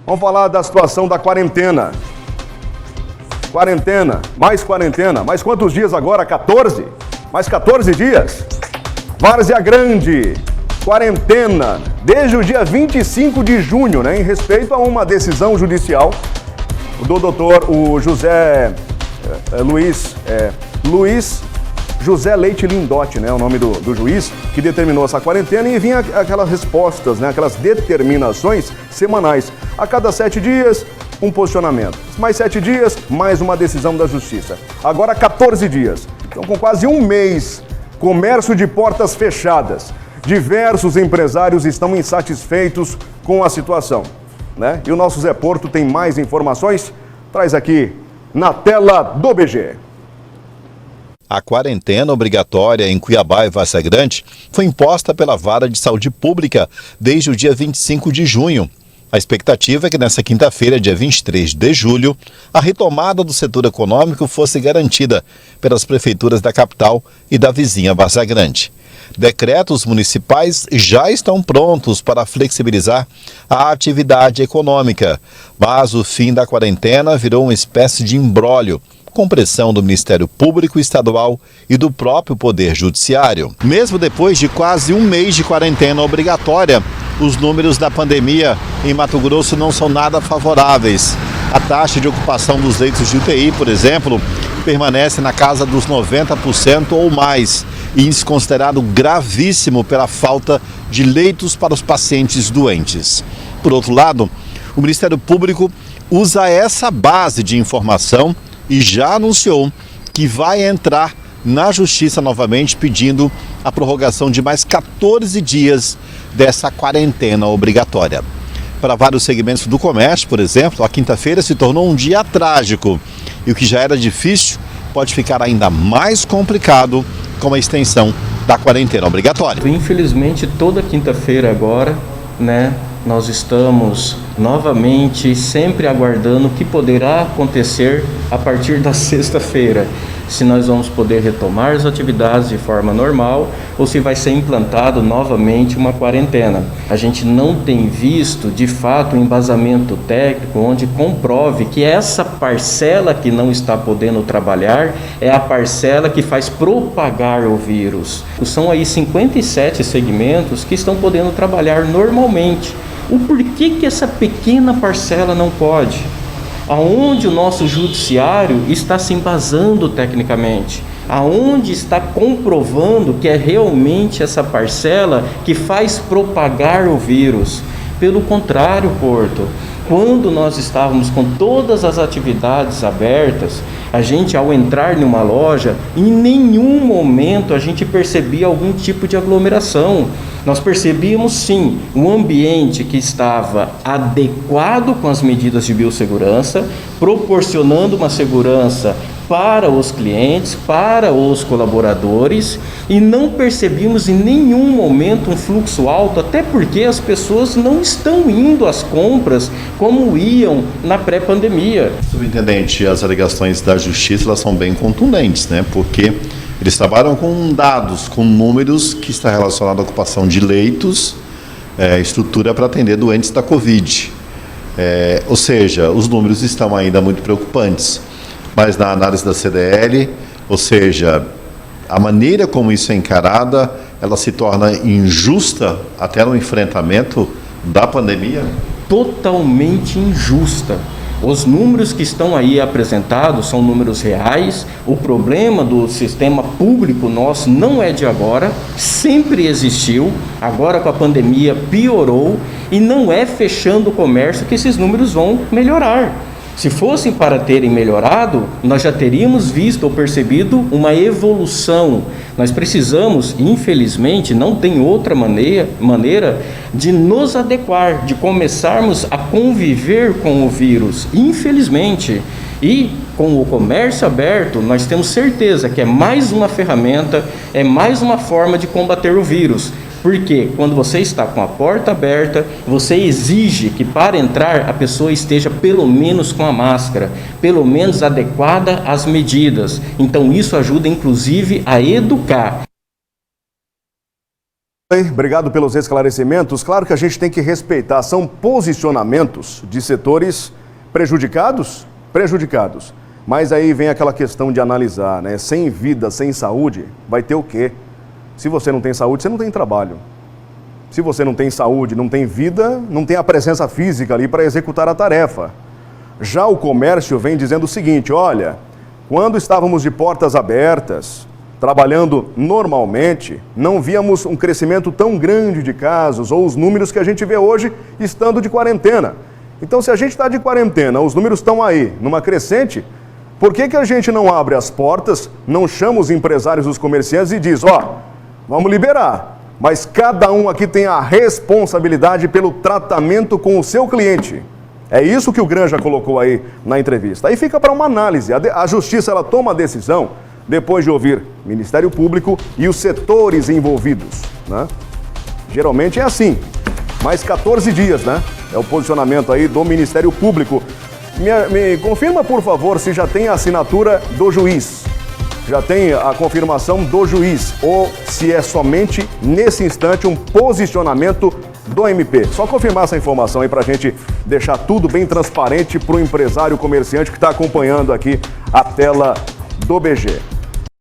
Vamos falar da situação da quarentena. Quarentena. Mais quantos dias agora? 14? Mais 14 dias? Várzea Grande, quarentena, desde o dia 25 de junho, né? Em respeito a uma decisão judicial do doutor Luiz José Leite Lindotti, né? O nome do juiz que determinou essa quarentena, e vinha aquelas respostas, né? Aquelas determinações semanais. A cada 7 dias, um posicionamento. Mais 7 dias, mais uma decisão da justiça. Agora 14 dias. Então, com quase um mês, comércio de portas fechadas. Diversos empresários estão insatisfeitos com a situação, né? E o nosso Zé Porto tem mais informações. Traz aqui na tela do BG. A quarentena obrigatória em Cuiabá e Várzea Grande foi imposta pela Vara de Saúde Pública desde o dia 25 de junho. A expectativa é que nesta quinta-feira, dia 23 de julho, a retomada do setor econômico fosse garantida pelas prefeituras da capital e da vizinha Várzea Grande. Decretos municipais já estão prontos para flexibilizar a atividade econômica, mas o fim da quarentena virou uma espécie de imbróglio, com pressão do Ministério Público Estadual e do próprio Poder Judiciário. Mesmo depois de quase um mês de quarentena obrigatória, os números da pandemia em Mato Grosso não são nada favoráveis. A taxa de ocupação dos leitos de UTI, por exemplo, permanece na casa dos 90% ou mais, índice considerado gravíssimo pela falta de leitos para os pacientes doentes. Por outro lado, o Ministério Público usa essa base de informação e já anunciou que vai entrar na Justiça novamente pedindo a prorrogação de mais 14 dias dessa quarentena obrigatória. Para vários segmentos do comércio, por exemplo, a quinta-feira se tornou um dia trágico e o que já era difícil pode ficar ainda mais complicado com a extensão da quarentena obrigatória. Infelizmente, toda quinta-feira agora, né, nós estamos novamente sempre aguardando o que poderá acontecer a partir da sexta-feira. Se nós vamos poder retomar as atividades de forma normal ou se vai ser implantado novamente uma quarentena. A gente não tem visto, de fato, um embasamento técnico onde comprove que essa parcela que não está podendo trabalhar é a parcela que faz propagar o vírus. São aí 57 segmentos que estão podendo trabalhar normalmente. O porquê que essa pequena parcela não pode? Aonde o nosso judiciário está se embasando tecnicamente? Aonde está comprovando que é realmente essa parcela que faz propagar o vírus? Pelo contrário, Porto, quando nós estávamos com todas as atividades abertas, a gente, ao entrar numa loja, em nenhum momento a gente percebia algum tipo de aglomeração. Nós percebíamos sim um ambiente que estava adequado com as medidas de biossegurança, proporcionando uma segurança para os clientes, para os colaboradores, e não percebimos em nenhum momento um fluxo alto, até porque as pessoas não estão indo às compras como iam na pré-pandemia. Subintendente, as alegações da Justiça elas são bem contundentes, né? Porque eles trabalham com dados, com números que está relacionado à ocupação de leitos, estrutura para atender doentes da Covid. Ou seja, os números estão ainda muito preocupantes. Mas na análise da CDL, ou seja, a maneira como isso é encarada, ela se torna injusta até no enfrentamento da pandemia? Totalmente injusta. Os números que estão aí apresentados são números reais. O problema do sistema público nosso não é de agora, sempre existiu. Agora com a pandemia piorou e não é fechando o comércio que esses números vão melhorar. Se fossem para terem melhorado, nós já teríamos visto ou percebido uma evolução. Nós precisamos, infelizmente, não tem outra maneira de nos adequar, de começarmos a conviver com o vírus, infelizmente. E com o comércio aberto, nós temos certeza que é mais uma ferramenta, é mais uma forma de combater o vírus. Porque quando você está com a porta aberta, você exige que para entrar a pessoa esteja pelo menos com a máscara, pelo menos adequada às medidas. Então isso ajuda inclusive a educar. Obrigado pelos esclarecimentos. Claro que a gente tem que respeitar, são posicionamentos de setores prejudicados, Mas aí vem aquela questão de analisar, né? Sem vida, sem saúde, vai ter o quê? Se você não tem saúde, você não tem trabalho. Se você não tem saúde, não tem vida, não tem a presença física ali para executar a tarefa. Já o comércio vem dizendo o seguinte, olha, quando estávamos de portas abertas, trabalhando normalmente, não víamos um crescimento tão grande de casos ou os números que a gente vê hoje estando de quarentena. Então, se a gente está de quarentena, os números estão aí, numa crescente, por que a gente não abre as portas, não chama os empresários, os comerciantes e diz, ó, vamos liberar, mas cada um aqui tem a responsabilidade pelo tratamento com o seu cliente. É isso que o Granja colocou aí na entrevista. Aí fica para uma análise. A Justiça ela toma a decisão depois de ouvir Ministério Público e os setores envolvidos, né? Geralmente é assim, mais 14 dias, né? É o posicionamento aí do Ministério Público. Me confirma, por favor, se já tem a assinatura do juiz, já tem a confirmação do juiz, ou se é somente, nesse instante, um posicionamento do MP. Só confirmar essa informação aí para a gente deixar tudo bem transparente para o empresário comerciante que está acompanhando aqui a tela do BG.